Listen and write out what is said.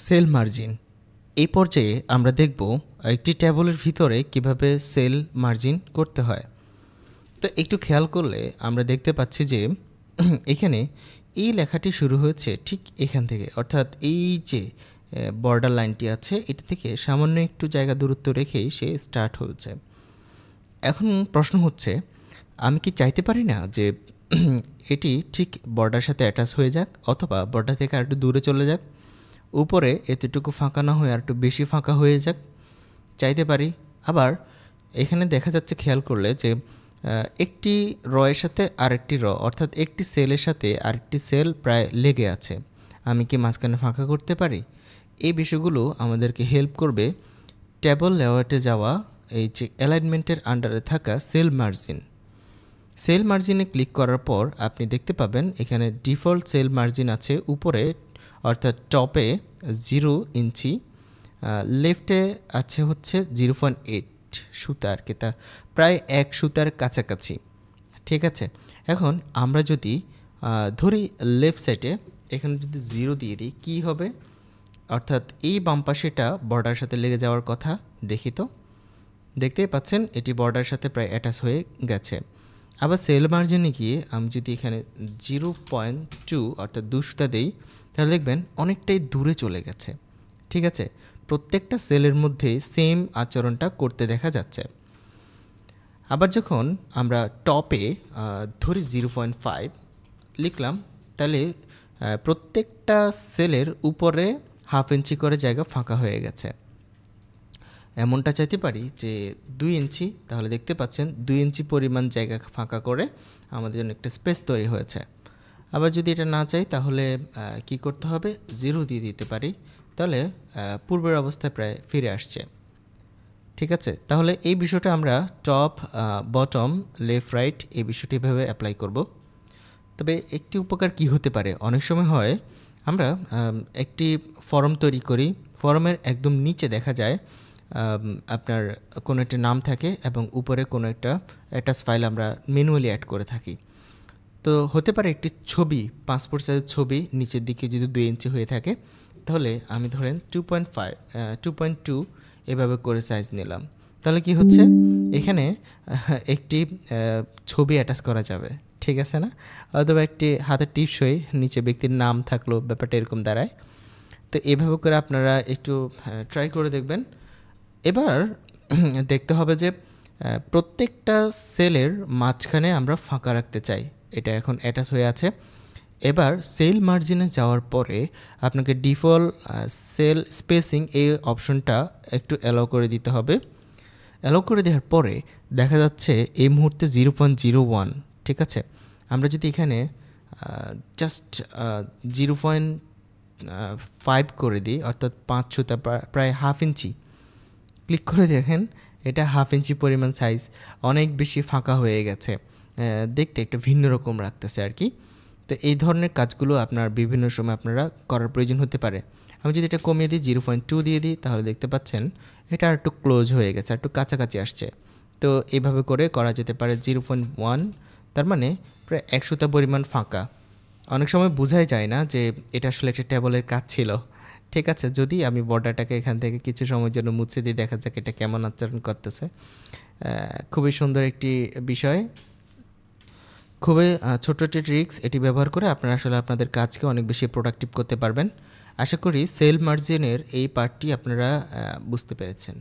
Sell margin. এই পর্যায়ে আমরা দেখব একটি টেবলের ভিতরে কিভাবে সেল মার্জিন করতে হয়। তো একটু খেয়াল করলে আমরা দেখতে পাচ্ছি যে এখানে এই লেখাটি শুরু হয়েছে ঠিক এখান থেকে, অর্থাৎ এই যে বর্ডার লাইনটি আছে এটা থেকে সামান্য একটু জায়গা দূরত্ব রেখেই সে স্টার্ট হয়েছে। এখন প্রশ্ন হচ্ছে, আমি কি চাইতে পারি না যে এটি ঠিক বর্ডার সাথে অ্যাটাচ হয়ে যাক, অথবা বর্ডার থেকে আর একটু দূরে চলে যাক, উপরে এতটুকু ফাঁকা না হয়ে আর একটু বেশি ফাঁকা হয়ে যাক? চাইতে পারি। আবার এখানে দেখা যাচ্ছে খেয়াল করলে যে একটি রয়ের সাথে আরেকটি অর্থাৎ একটি সেলের সাথে আরেকটি সেল প্রায় লেগে আছে। আমি কি মাঝখানে ফাঁকা করতে পারি? এই বিষয়গুলো আমাদেরকে হেল্প করবে টেবল লেআউটে যাওয়া এই যে অ্যালাইনমেন্টের আন্ডারে থাকা সেল মার্জিন। সেল মার্জিনে ক্লিক করার পর আপনি দেখতে পাবেন এখানে ডিফল্ট সেল মার্জিন আছে উপরে, অর্থাৎ টপে 0 ইঞ্চি, লেফটে আছে হচ্ছে 0.8 সুতা আর কি, তা প্রায় 1 সুতার কাছাকাছি। ঠিক আছে, এখন আমরা যদি ধরি লেফট সাইডে এখানে যদি 0 দিয়ে দিই কী হবে? অর্থাৎ এই বাম পাশেটা বর্ডার সাথে লেগে যাওয়ার কথা। দেখি তো, দেখতেই পাচ্ছেন এটি বর্ডার সাথে প্রায় অ্যাটাচ হয়ে গেছে। আবার সেল মার্জিনে গিয়ে আমি যদি এখানে 0.2 অর্থাৎ 2 সুতা দেই, তাহলে দেখবেন অনেকটাই দূরে চলে গেছে। ঠিক আছে, প্রত্যেকটা সেলের মধ্যে সেম আচরণটা করতে দেখা যাচ্ছে। আবার যখন আমরা টপে ধরি 0.5 লিখলাম, তাহলে প্রত্যেকটা সেলের উপরে 1/2 ইঞ্চি করে জায়গা ফাঁকা হয়ে গেছে। এমনটা চাইতে পারি যে 2 ইঞ্চি, তাহলে দেখতে পাচ্ছেন 2 ইঞ্চি পরিমাণ জায়গা ফাঁকা করে আমাদের জন্য একটা স্পেস তৈরি হয়েছে। আবার যদি এটা না চাই তাহলে কি করতে হবে? 0 দিয়ে দিতে পারি, তাহলে পূর্বের অবস্থায় প্রায় ফিরে আসছে। ঠিক আছে, তাহলে এই বিষয়টা আমরা টপ, বটম, লেফট, রাইট এই বিষয়টি এভাবে অ্যাপ্লাই করব। তবে একটি উপকার কি হতে পারে, অনেক সময় হয় আমরা একটি ফর্ম তৈরি করি, ফর্মের একদম নিচে দেখা যায় আপনার কোনো একটা নাম থাকে এবং উপরে কোনো একটা অ্যাটাচ ফাইল আমরা ম্যানুয়ালি অ্যাড করে থাকি। তো হতে পারে একটি ছবি, পাসপোর্ট সাইজের ছবি নিচের দিকে যদি 2 ইঞ্চি হয়ে থাকে, তাহলে আমি ধরেন 2.2 এভাবে করে সাইজ নিলাম, তাহলে কি হচ্ছে এখানে একটি ছবি অ্যাটাচ করা যাবে। ঠিক আছে না? অথবা একটি হাতের টিপসই নিচে ব্যক্তির নাম থাকলো, ব্যাপারটা এরকম দাঁড়ায়। তো এভাবে করে আপনারা একটু ট্রাই করে দেখবেন। এবার দেখতে হবে যে প্রত্যেকটা সেলের মাঝখানে আমরা ফাঁকা রাখতে চাই, এটা এখন অ্যাটাচ হয়ে আছে। এবার সেল মার্জিনে যাওয়ার পরে আপনাকে ডিফল্ট সেল স্পেসিং এই অপশনটা একটু অ্যালাউ করে দিতে হবে। অ্যালাউ করে দেওয়ার পরে দেখা যাচ্ছে এই মুহূর্তে 0.01। ঠিক আছে, আমরা যদি এখানে জাস্ট 0.5 করে দিই, অর্থাৎ 5 সুতা প্রায় 1/2 ইঞ্চি, ক্লিক করে দেখেন এটা 1/2 ইঞ্চি পরিমাণ সাইজ, অনেক বেশি ফাঁকা হয়ে গেছে, দেখতে একটা ভিন্ন রকম রাখতেছে আর কি। তো এই ধরনের কাজগুলো আপনার বিভিন্ন সময় আপনারা করার প্রয়োজন হতে পারে। আমি যদি এটা কমিয়ে দিই, 0.2 দিয়ে দিই, তাহলে দেখতে পাচ্ছেন এটা আর একটু ক্লোজ হয়ে গেছে, একটু কাছাকাছি আসছে। তো এইভাবে করে করা যেতে পারে। 0.1 তার মানে প্রায় 1 সুতা পরিমাণ ফাঁকা। অনেক সময় বোঝাই যায় না যে এটা আসলে একটা টেবলের কাজ ছিল। ঠিক আছে, যদি আমি বর্ডারটাকে এখান থেকে কিছু সময়ের জন্য মুছে দিই, দেখা যাক এটা কেমন আচরণ করতেছে। খুবই সুন্দর একটি বিষয়, খুবই ছোট্ট একটি ট্রিক্স। এটি ব্যবহার করে আপনারা আসলে আপনাদের কাজকে অনেক বেশি প্রোডাক্টিভ করতে পারবেন। আশা করি সেল মার্জিনের এই পার্টটি আপনারা বুঝতে পেরেছেন।